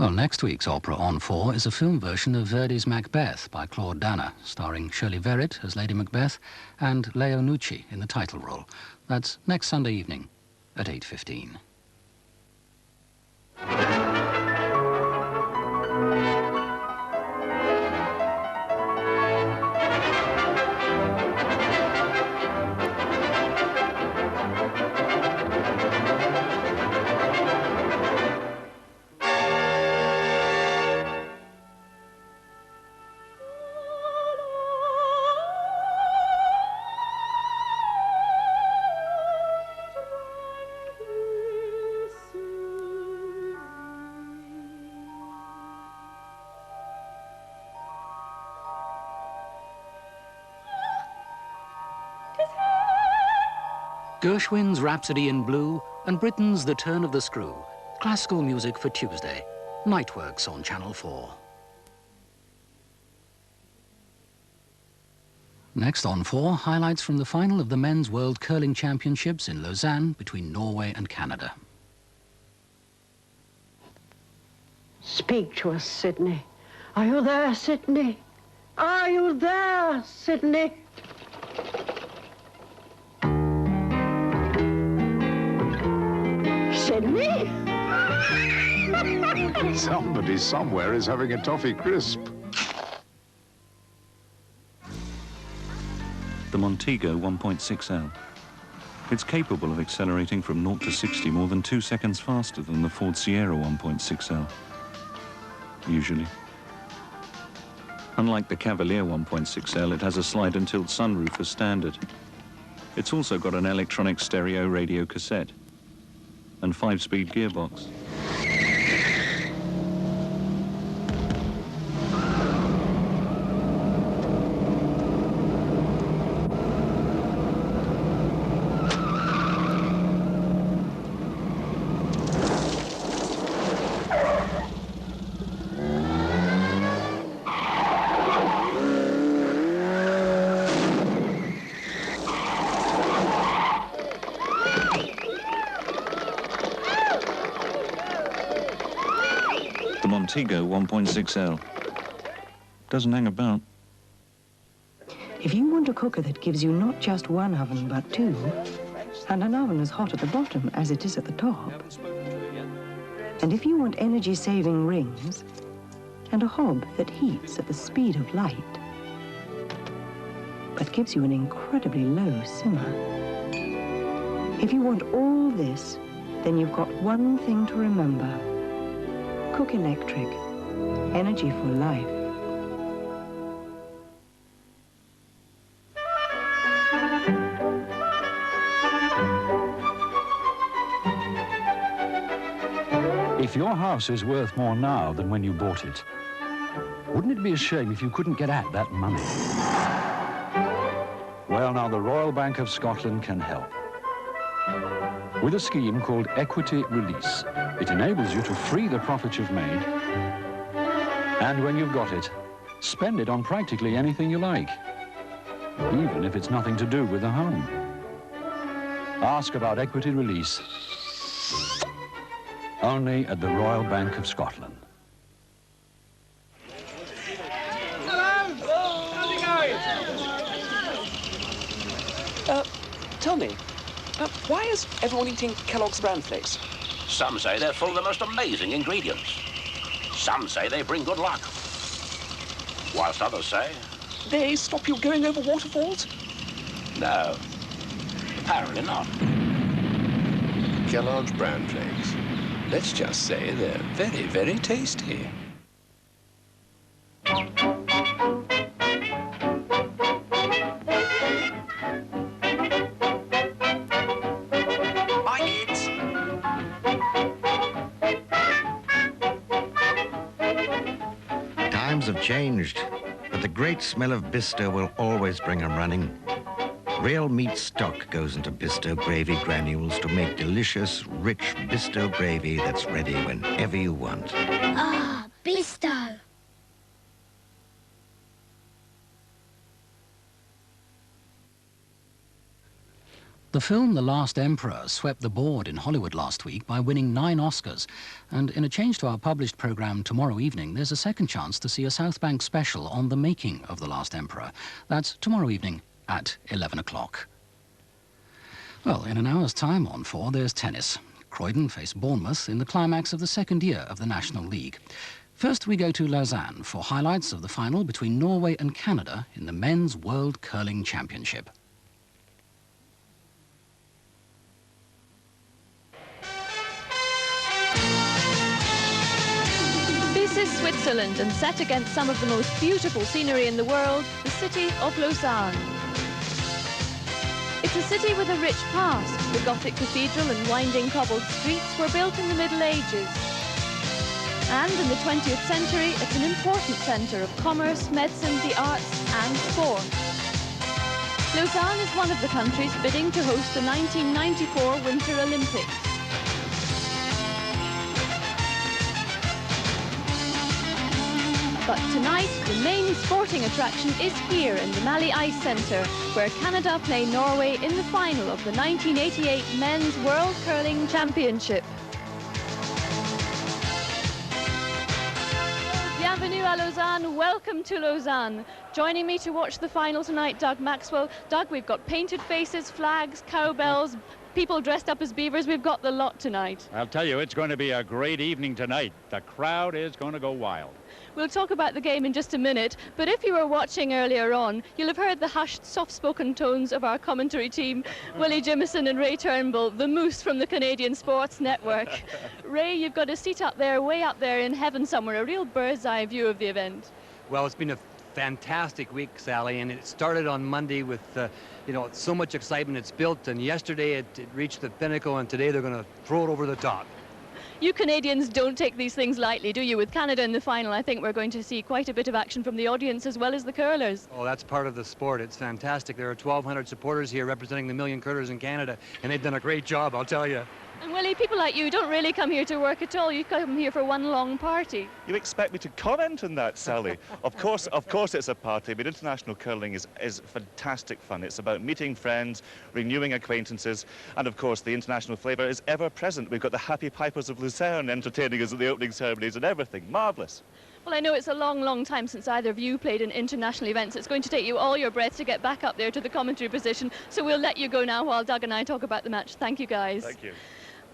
Well, next week's opera on 4 is a film version of Verdi's Macbeth by Claude Danner, starring Shirley Verrett as Lady Macbeth and Leo Nucci in the title role. That's next Sunday evening at 8:15. Gershwin's Rhapsody in Blue and Britain's The Turn of the Screw. Classical music for Tuesday. Nightworks on Channel 4. Next on 4, highlights from the final of the Men's World Curling Championships in Lausanne between Norway and Canada. Speak to us, Sydney. Are you there, Sydney? Are you there, Sydney? Sydney? Somebody somewhere is having a Toffee Crisp. The Montego 1.6L. It's capable of accelerating from 0 to 60 more than 2 seconds faster than the Ford Sierra 1.6L, usually. Unlike the Cavalier 1.6L, it has a slide and tilt sunroof as standard. It's also got an electronic stereo radio cassette and 5-speed gearbox. The Montego 1.6L. Doesn't hang about. If you want a cooker that gives you not just one oven, but two, and an oven as hot at the bottom as it is at the top, and if you want energy-saving rings, and a hob that heats at the speed of light, but gives you an incredibly low simmer. If you want all this, then you've got one thing to remember. Cook Electric. Energy for life. If your house is worth more now than when you bought it, wouldn't it be a shame if you couldn't get at that money? Well, now the Royal Bank of Scotland can help. With a scheme called Equity Release, it enables you to free the profit you've made, and when you've got it, spend it on practically anything you like, even if it's nothing to do with the home. Ask about Equity Release only at the Royal Bank of Scotland. Hello! How's it going? Tell me, why is everyone eating Kellogg's Bran Flakes? Some say they're full of the most amazing ingredients. Some say they bring good luck. Whilst others say... They stop you going over waterfalls? No, apparently not. Kellogg's Bran Flakes. Let's just say they're very, very tasty. Hi, kids. Times have changed, but the great smell of Bisto will always bring 'em running. Real meat stock goes into Bisto gravy granules to make delicious, rich Bisto gravy that's ready whenever you want. Ah, Bisto. The film The Last Emperor swept the board in Hollywood last week by winning 9 Oscars. And in a change to our published programme tomorrow evening, there's a second chance to see a South Bank special on the making of The Last Emperor. That's tomorrow evening at 11 o'clock. Well, in an hour's time on 4, there's tennis. Croydon face Bournemouth in the climax of the second year of the National League. First, we go to Lausanne for highlights of the final between Norway and Canada in the Men's World Curling Championship. This is Switzerland, and set against some of the most beautiful scenery in the world, the city of Lausanne. It's a city with a rich past. The Gothic cathedral and winding cobbled streets were built in the Middle Ages. And in the 20th century, it's an important centre of commerce, medicine, the arts and sport. Lausanne is one of the countries bidding to host the 1994 Winter Olympics. But tonight, the main sporting attraction is here in the Mali Ice Centre, where Canada play Norway in the final of the 1988 Men's World Curling Championship. Bienvenue à Lausanne, welcome to Lausanne. Joining me to watch the final tonight, Doug Maxwell. Doug, we've got painted faces, flags, cowbells, people dressed up as beavers. We've got the lot tonight. I'll tell you, it's going to be a great evening tonight. The crowd is going to go wild. We'll talk about the game in just a minute, but if you were watching earlier on, you'll have heard the hushed, soft-spoken tones of our commentary team, Willie Jimison and Ray Turnbull, the moose from the Canadian Sports Network. Ray, you've got a seat up there, way up there in heaven somewhere, a real bird's-eye view of the event. Well, it's been a fantastic week, Sally, and it started on Monday with, you know, so much excitement. It's built, and yesterday it reached the pinnacle, and today they're going to throw it over the top. You Canadians don't take these things lightly, do you? With Canada in the final, I think we're going to see quite a bit of action from the audience as well as the curlers. Oh, that's part of the sport. It's fantastic. There are 1,200 supporters here representing the million curlers in Canada, and they've done a great job, I'll tell you. And Willie, people like you don't really come here to work at all. You come here for one long party. You expect me to comment on that, Sally? Of course it's a party, but international curling is fantastic fun. It's about meeting friends, renewing acquaintances, and of course the international flavour is ever present. We've got the Happy Pipers of Lucerne entertaining us at the opening ceremonies and everything. Marvellous. Well, I know it's a long, long time since either of you played in international events. It's going to take you all your breath to get back up there to the commentary position, so we'll let you go now while Doug and I talk about the match. Thank you, guys. Thank you.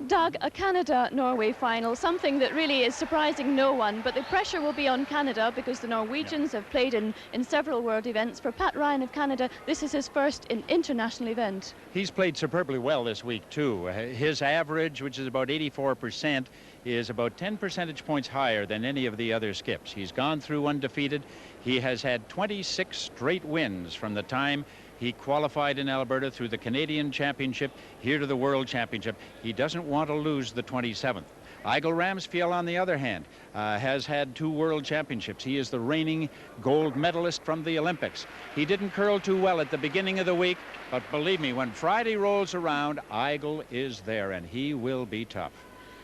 Doug, a Canada-Norway final, something that really is surprising no one, but the pressure will be on Canada because the Norwegians have played in several world events. For Pat Ryan of Canada, this is his first international event. He's played superbly well this week, too. His average, which is about 84%, is about 10 percentage points higher than any of the other skips. He's gone through undefeated. He has had 26 straight wins from the time he qualified in Alberta through the Canadian Championship, here to the World Championship. He doesn't want to lose the 27th. Eigil Ramsfjell, on the other hand, has had 2 World Championships. He is the reigning gold medalist from the Olympics. He didn't curl too well at the beginning of the week, but believe me, when Friday rolls around, Eigil is there, and he will be tough.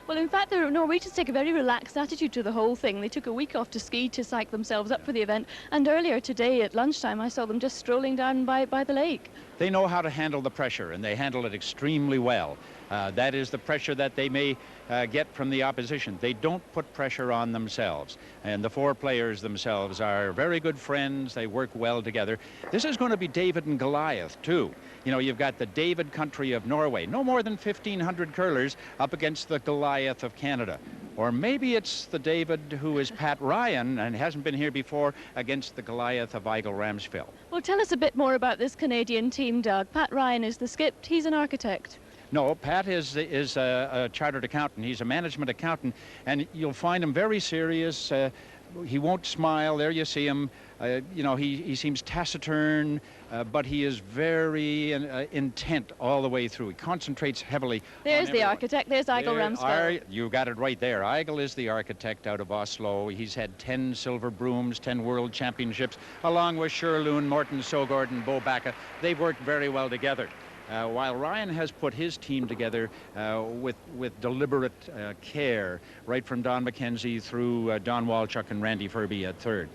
Well, in fact, the Norwegians take a very relaxed attitude to the whole thing. They took a week off to ski to psych themselves up for the event, and earlier today at lunchtime I saw them just strolling down by the lake. They know how to handle the pressure, and they handle it extremely well. That is the pressure that they may get from the opposition. They don't put pressure on themselves, and the 4 players themselves are very good friends. They work well together. This is going to be David and Goliath, too. You know, you've got the David country of Norway, no more than 1,500 curlers, up against the Goliath of Canada. Or maybe it's the David who is Pat Ryan and hasn't been here before against the Goliath of Eigil Ramsfjell. Well, tell us a bit more about this Canadian team, Doug. Pat Ryan is the skip. He's an architect. No, Pat is a chartered accountant. He's a management accountant, and you'll find him very serious. He won't smile. There you see him. You know, he seems taciturn, but he is very intent all the way through. He concentrates heavily. There's the architect. There's Eigil Ramsfjell. You got it right there. Eigil is the architect out of Oslo. He's had 10 silver brooms, 10 world championships, along with Sherloon, Morten Sogord, and Bo Bacca. They've worked very well together. While Ryan has put his team together with deliberate care, right from Don McKenzie through Don Walchuk and Randy Ferbey at third.